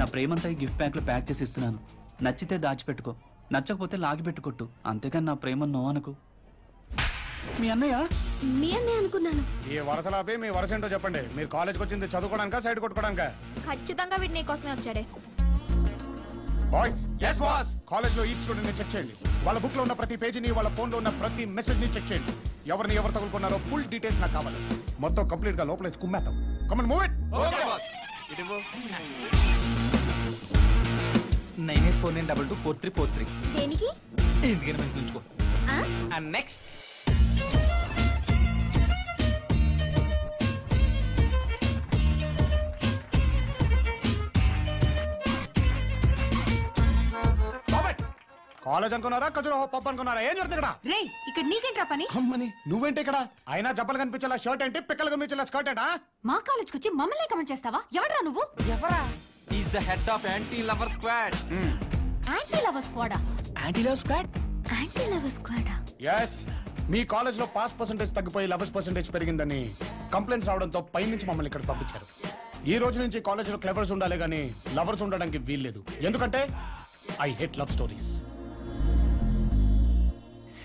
నా ప్రేమంతా ఈ gift pack లో ప్యాక్ చేసి ఇస్తున్నాను. నచ్చితే దాచిపెట్టుకో, నచ్చకపోతే లాగి పెట్టుకొట్టు. అంతేకాని నా ప్రేమ నో అనుకో. మీ అన్నయ్య అనుకున్నాను. ఈ వరసలాపి మీ వరస ఏంటో చెప్పండి. మీరు కాలేజ్కి వచ్చింది చదువుకోవడానికా సైడ్ కొట్టుకోవడానికా? ఖచ్చితంగా వీడు నీ కోసమే వచ్చాడే. బాయ్స్ yes boss కాలేజ్ లో ఈచ్ స్టూడెంట్ ని చెక్ చేయండి. వాళ్ళ బుక్ లో ఉన్న ప్రతి పేజీని, వాళ్ళ ఫోన్ లో ఉన్న ప్రతి మెసేజ్ ని చెక్ చేయండి. ఎవరిని ఎవరు తగులుకున్నారో ఫుల్ డీటెయిల్స్ నాకు కావాలి. మొత్తం కంప్లీట్ గా లోపల కుమ్మేద్దాం. Come on move it. Okay boss. ఇదిగో 9849224343. దేనికి? ఎందుకని మనం గుంచుకో. అండ్ నెక్స్ట్ కాలేజ్ అనుకున్నారా, కజురో పప్ అనుకున్నారా? ఏం జరుగుతుంది ఇక్కడ? రేయ్, ఇక్కడ నీకేంట్రా పని? అమ్మని నువ్వేంటి ఇక్కడ? అయినా జబ్బలు కనిపించేలా షర్ట్ ఏంటి, పిక్కలు కనిపించేలా స్కర్ట్ ఏంటా? మా కాలేజ్కి వచ్చి మమ్మల్ని కమెంట్ చేస్తావా? ఎవడ్రా నువ్వు? ఎవరా? Is the head of anti lover squad. Anti lover స్క్వాడా? Anti lover squad? Anti lover స్క్వాడా? yes మీ కాలేజ్ లో పాస్ పర్సెంటేజ్ తగ్గిపోయి లవర్స్ పర్సెంటేజ్ పెరిగిందని కంప్లైంట్స్ రావడంతో పై నుంచి మమ్మల్ని ఇక్కడ పంపించారు. ఈ రోజు నుంచి కాలేజ్ లో క్లెవర్స్ ఉండాలి గానీ లవర్స్ ఉండడానికి వీల్లేదు. ఎందుకంటే I hate love stories.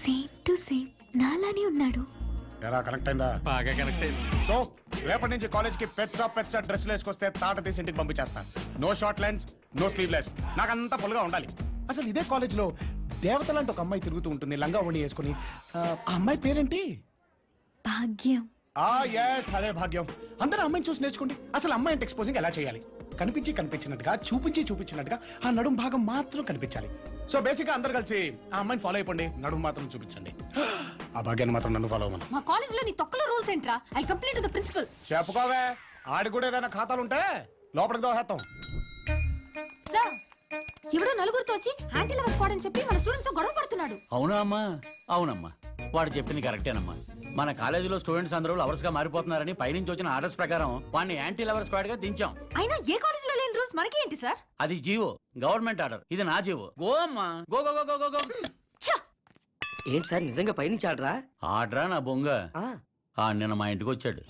Same to same నాలానే ఉన్నాడు. ఎలా కనెక్ట్ అయిందా? బాగా కనెక్ట్ అయింది. సో రేపటి నుంచి కాలేజ్ కి పెచ్చ డ్రెస్లు వేసుకొస్తే తాట తీసి ఇంటికి పంపించేస్తాను. No short lengths, no sleeveless. నాకంతా ఫుల్ గా ఉండాలి. అసలు ఇదే కాలేజ్ లో దేవత లాంటి ఒక అమ్మాయి తిరుగుతూ ఉంటుంది లంగా ఓణి వేసుకుని. ఆ అమ్మాయి పేరేంటి? భాగ్యం. yes అదే భాగ్యం. అందరూ అమ్మాయిని చూసి నేర్చుకోండి. అసలు అమ్మాయి ఎక్స్పోజింగ్ ఎలా చేయాలి? కనిపించినట్టుగా, చూపించినట్టుగా ఆ నడుం భాగం మాత్రం కనిపించాలి. సో బేసిక్ గా అందరు కలిసి ఆ అమ్మాయిని ఫాలో అయిపోండి, నడుం మాత్రం చూపించండి. ఆ భాగ్యాన్ని మాత్రం నన్ను ఫాలో అవ్వమను. మా కాలేజ్ లో నీ తొక్కల రూల్స్ ఏంట్రా? I complaint to the principal. చెప్పుకోవే, ఆడి కూడా ఏదైనా ఖాతాలుంటే లోపలికి దోహేస్తాం. సార్, ఎవడో నలుగురితో వచ్చి యాంటీ లవర్ స్క్వాడ్ అని చెప్పి మన స్టూడెంట్స్ తో గొడవ పడుతున్నాడు. అవునా అమ్మా? అవునమ్మా, వాడు చెప్పింది కరెక్టేనమ్మా. మన కాలేజీలో స్టూడెంట్స్ అందరూ లవర్స్ గా మారిపోతున్నారని పైనుంచి వచ్చిన ఆర్డర్స్ ప్రకారం వాడిని యాంటీ లవర్ స్క్వాడ్ గా దించాం. అయినా ఏ కాలేజ్ లో లేని రూల్స్ మనకి ఏంటి సార్? అది జీవో, గవర్నమెంట్ ఆర్డర్. ఇది నా జీవో. గో అమ్మా, go go go go go. ఏంటి సార్ నిజంగా పైనుంచి ఆర్డరా? ఆర్డరా నా బొంగ. నిన్న మా ఇంటికి వచ్చాడు.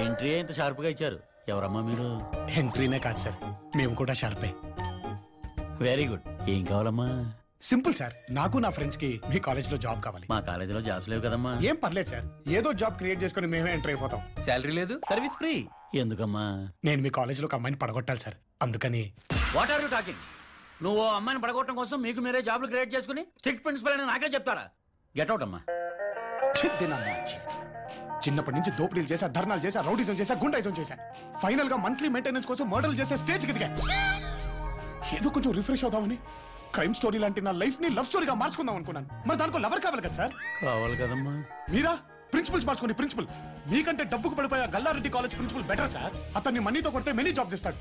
ఎంట్రీ ఇంత షార్ప్ గా ఇచ్చారు. ఎవరమ్మా మీరు? ఎంట్రీనే కాదు సార్, మేము కూడా షార్పే. Very good. ఏం కావాలమ్మా? సింపుల్ సార్, నాకు నా ఫ్రెండ్స్ కి మీ కాలేజ్ లో జాబ్ కావాలి. మా కాలేజీలో జాబ్స్ లేవు కదమ్మా. ఏం పర్లేదు సార్, ఏదో జాబ్ క్రియేట్ చేసుకుని మేమే ఎంటర్ అయిపోతాం. శాలరీ లేదు, సర్వీస్ ఫ్రీ. ఎందుకమ్మా? నేను మీ కాలేజ్ లో ఒక అమ్మాయిని పడగొట్టాలి సార్, అందుకని. What are you talking? నువ్వు అమ్మాయిని పడగొట్టడం కోసం మీకు మీరే జాబ్లు క్రియేట్ చేసుకుని స్ట్రిక్ట్ ప్రిన్సిపల్ అని నాకే చెప్తారా? గెట్ అవుట్ అమ్మా. చిన్నప్పటి నుంచి దోపిడీలు చేశా, ధర్నాలు చేశా, రౌడీజం చేశా, గుండాయిజం చేశా. ఫైనల్ గా మంత్లీ మెయింటెనెన్స్ కోసం మర్డర్లు చేసే స్టేజ్ దిగా. ఏదో కొంచెం రిఫ్రెష్ అవుదామని క్రైమ్ స్టోరీ లాంటి నా లైఫ్ ని లవ్ స్టోరీగా మార్చుకుందాం అనుకున్నాను. మరి దానికో లవర్ కావాలి కదా సార్? కావాలి కదమ్మా. మీరా ప్రిన్సిపల్స్ మార్చుకోండి. ప్రిన్సిపల్ మీకంటే డబ్బుకు పడిపోయా గల్లారెడ్డి కాలేజ్ ప్రిన్సిపల్ బెటర్ సార్. అతన్ని మనీతో కొడితే మెనీ జాబ్ చేస్తాడు.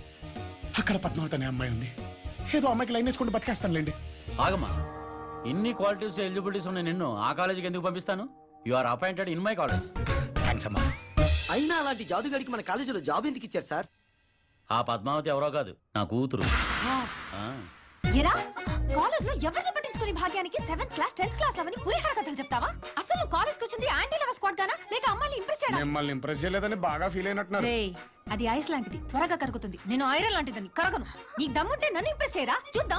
అక్కడ పద్మావతి అనే అమ్మాయి ఉంది. ఏదో అమ్మాయికి లైన్ వేసుకుంటూ బతికేస్తానులేండి. ఆగమ్మా, ఇన్ని క్వాలిటీస్ ఎలిజిబిలిటీస్ ఉన్నాయి నిన్ను ఆ కాలేజీకి ఎందుకు పంపిస్తాను? You are appointed in my college. Thanks అమ్మా. అయినా అలాంటి జాదుగాడికి మన కాలేజీలో జాబ్ ఎందుకు ఇచ్చారు సార్? ఆ పద్మావతి ఎవరో కాదు, నా కూతురు. ఎరా కాలేజ్ లో ఎవరిని పట్టించుకుని భాగ్యానికి 7th క్లాస్ 10th క్లాస్ అవని పులిహార కథలు చెప్తావా? అసలు కాలేజ్ కి వచ్చింది యాంటీ లవర్ స్క్వాడ్ గానా లేక అమ్మాయిని ఇంప్రెస్ చేయడా? మిమ్మల్ని ఇంప్రెస్ చేయలేదని బాగా ఫీల్ అయినట్టున్నారు. అది ఐస్ లాంటిది, త్వరగా కరుగుతుంది. నేను ఐరన్ లాంటిదని కరగను. నీకు దమ్ముంటే నన్ను ఇంప్రెస్ చేయరా, చూద్దాం.